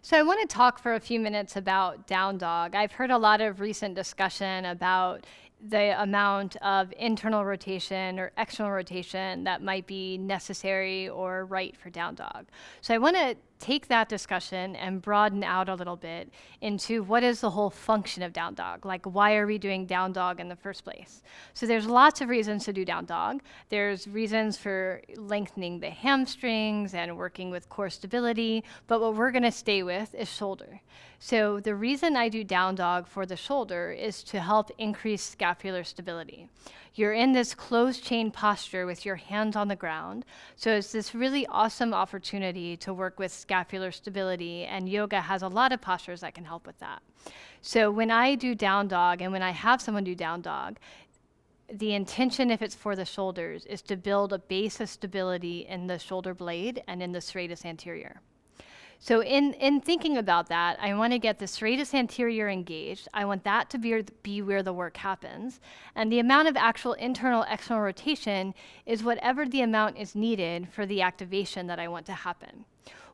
So I want to talk for a few minutes about down dog. I've heard a lot of recent discussion about the amount of internal rotation or external rotation that might be necessary or right for down dog. So I want to take that discussion and broaden out a little bit into what is the whole function of down dog? Like, why are we doing down dog in the first place? So there's lots of reasons to do down dog. There's reasons for lengthening the hamstrings and working with core stability, but what we're going to stay with is shoulder. So the reason I do down dog for the shoulder is to help increase scapular stability. You're in this closed chain posture with your hands on the ground. So it's this really awesome opportunity to work with scapular stability, and yoga has a lot of postures that can help with that. So when I do down dog and when I have someone do down dog, the intention, if it's for the shoulders, is to build a base of stability in the shoulder blade and in the serratus anterior. So in thinking about that, I want to get the serratus anterior engaged. I want that to be where the work happens. And the amount of actual internal external rotation is whatever the amount is needed for the activation that I want to happen.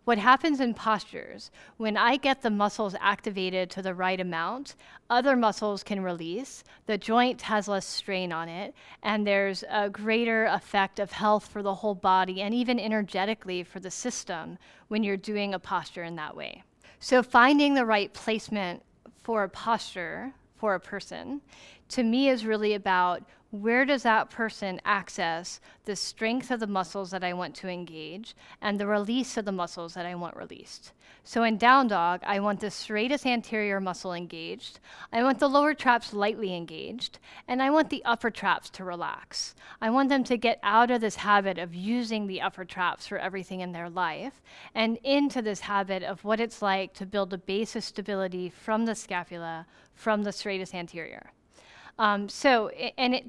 What happens in postures, when I get the muscles activated to the right amount, other muscles can release, the joint has less strain on it, and there's a greater effect of health for the whole body and even energetically for the system when you're doing a posture in that way. So finding the right placement for a posture for a person, to me, is really about where does that person access the strength of the muscles that I want to engage and the release of the muscles that I want released. So in down dog, I want the serratus anterior muscle engaged, I want the lower traps lightly engaged, and I want the upper traps to relax. I want them to get out of this habit of using the upper traps for everything in their life and into this habit of what it's like to build a base of stability from the scapula, from the serratus anterior.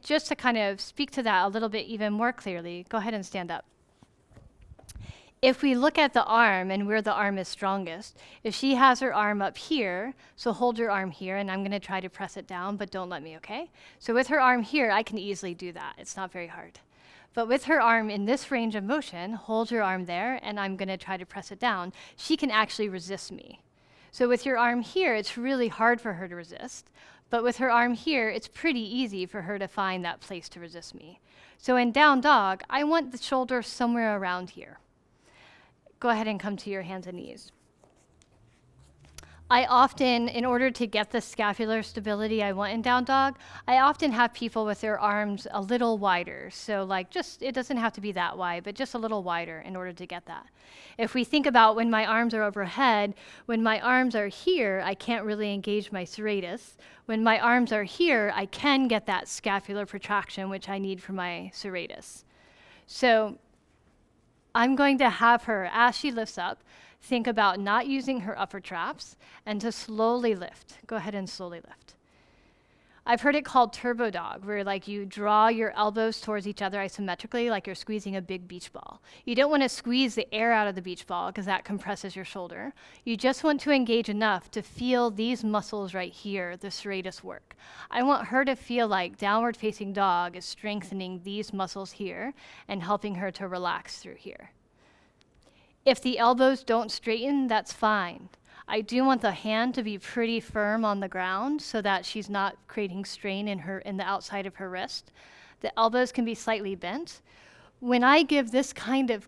Just to kind of speak to that a little bit even more clearly, go ahead and stand up. If we look at the arm and where the arm is strongest, if she has her arm up here, so hold your arm here, and I'm going to try to press it down, but don't let me, okay? So with her arm here, I can easily do that. It's not very hard. But with her arm in this range of motion, hold your arm there, and I'm going to try to press it down. She can actually resist me. So with your arm here, it's really hard for her to resist. But with her arm here, it's pretty easy for her to find that place to resist me. So in down dog, I want the shoulder somewhere around here. Go ahead and come to your hands and knees. I often, in order to get the scapular stability I want in down dog, I often have people with their arms a little wider. So like it doesn't have to be that wide, but just a little wider in order to get that. If we think about when my arms are overhead, when my arms are here, I can't really engage my serratus. When my arms are here, I can get that scapular protraction, which I need for my serratus. So I'm going to have her, as she lifts up, think about not using her upper traps and to slowly lift. Go ahead and slowly lift. I've heard it called turbo dog, where like you draw your elbows towards each other isometrically, like you're squeezing a big beach ball. You don't want to squeeze the air out of the beach ball because that compresses your shoulder. You just want to engage enough to feel these muscles right here, the serratus work. I want her to feel like downward facing dog is strengthening these muscles here and helping her to relax through here. If the elbows don't straighten, that's fine. I do want the hand to be pretty firm on the ground so that she's not creating strain in the outside of her wrist. The elbows can be slightly bent. When I give this kind of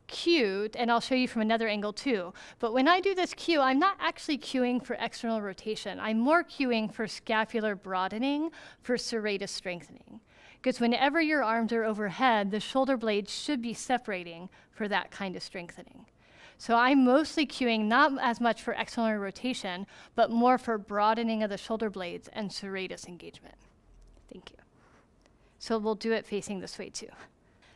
cue, and I'll show you from another angle too, but when I do this cue, I'm not actually cueing for external rotation. I'm more cueing for scapular broadening, for serratus strengthening. Because whenever your arms are overhead, the shoulder blades should be separating for that kind of strengthening. So I'm mostly cueing not as much for external rotation, but more for broadening of the shoulder blades and serratus engagement. Thank you. So we'll do it facing this way too.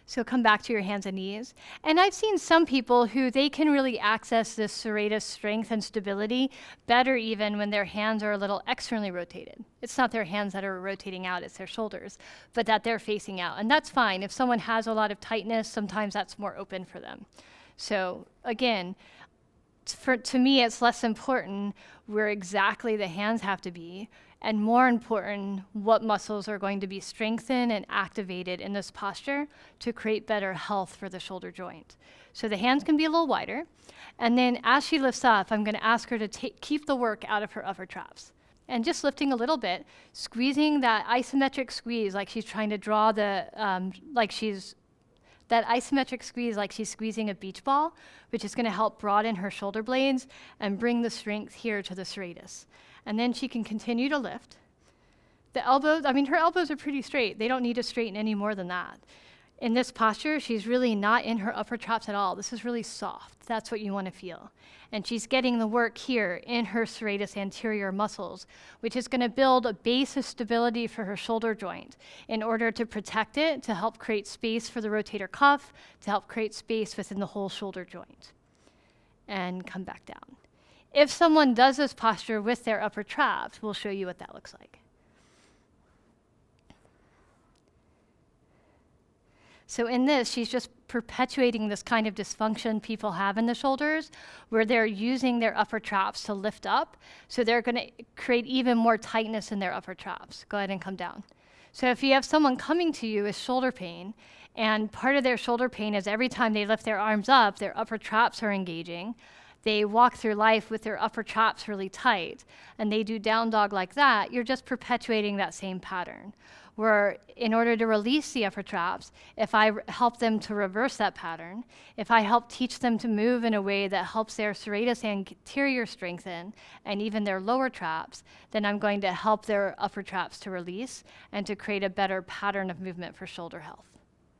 So come back to your hands and knees. And I've seen some people who they can really access this serratus strength and stability better even when their hands are a little externally rotated. It's not their hands that are rotating out, it's their shoulders, but that they're facing out. And that's fine. If someone has a lot of tightness, sometimes that's more open for them. So again, to me, it's less important where exactly the hands have to be and more important, what muscles are going to be strengthened and activated in this posture to create better health for the shoulder joint. So the hands can be a little wider. And then as she lifts up, I'm going to ask her to keep the work out of her upper traps. And just lifting a little bit, squeezing that isometric squeeze like she's trying to draw that isometric squeeze like she's squeezing a beach ball, which is going to help broaden her shoulder blades and bring the strength here to the serratus. And then she can continue to lift. The elbows, her elbows are pretty straight. They don't need to straighten any more than that. In this posture, she's really not in her upper traps at all. This is really soft. That's what you want to feel. And she's getting the work here in her serratus anterior muscles, which is going to build a base of stability for her shoulder joint in order to protect it, to help create space for the rotator cuff, to help create space within the whole shoulder joint. And come back down. If someone does this posture with their upper traps, we'll show you what that looks like. So in this, she's just perpetuating this kind of dysfunction people have in the shoulders, where they're using their upper traps to lift up. So they're going to create even more tightness in their upper traps. Go ahead and come down. So if you have someone coming to you with shoulder pain, and part of their shoulder pain is every time they lift their arms up, their upper traps are engaging. They walk through life with their upper traps really tight, and they do down dog like that, you're just perpetuating that same pattern. Where in order to release the upper traps, if I help them to reverse that pattern, if I help teach them to move in a way that helps their serratus anterior strengthen and even their lower traps, then I'm going to help their upper traps to release and to create a better pattern of movement for shoulder health.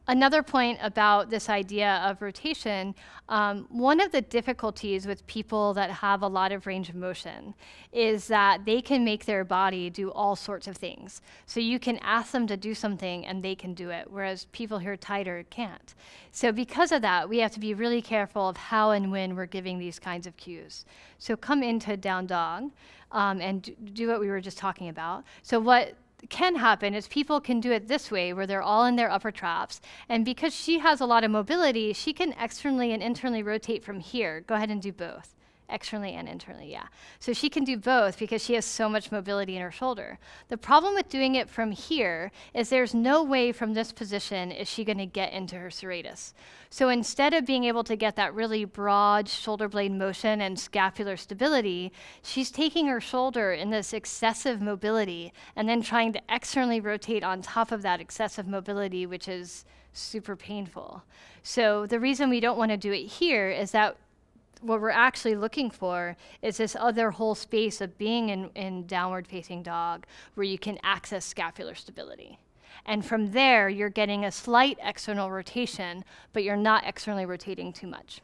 Another point about this idea of rotation, one of the difficulties with people that have a lot of range of motion is that they can make their body do all sorts of things. So you can ask them to do something and they can do it, whereas people who are tighter can't. So because of that, we have to be really careful of how and when we're giving these kinds of cues. So come into down dog and do what we were just talking about. So what can happen is people can do it this way, where they're all in their upper traps, and because she has a lot of mobility, she can externally and internally rotate from here. Go ahead and do both. Externally and internally, yeah. So she can do both because she has so much mobility in her shoulder. The problem with doing it from here is there's no way from this position is she going to get into her serratus. So instead of being able to get that really broad shoulder blade motion and scapular stability, she's taking her shoulder in this excessive mobility and then trying to externally rotate on top of that excessive mobility, which is super painful. So the reason we don't want to do it here is that what we're actually looking for is this other whole space of being in downward facing dog where you can access scapular stability. And from there, you're getting a slight external rotation, but you're not externally rotating too much.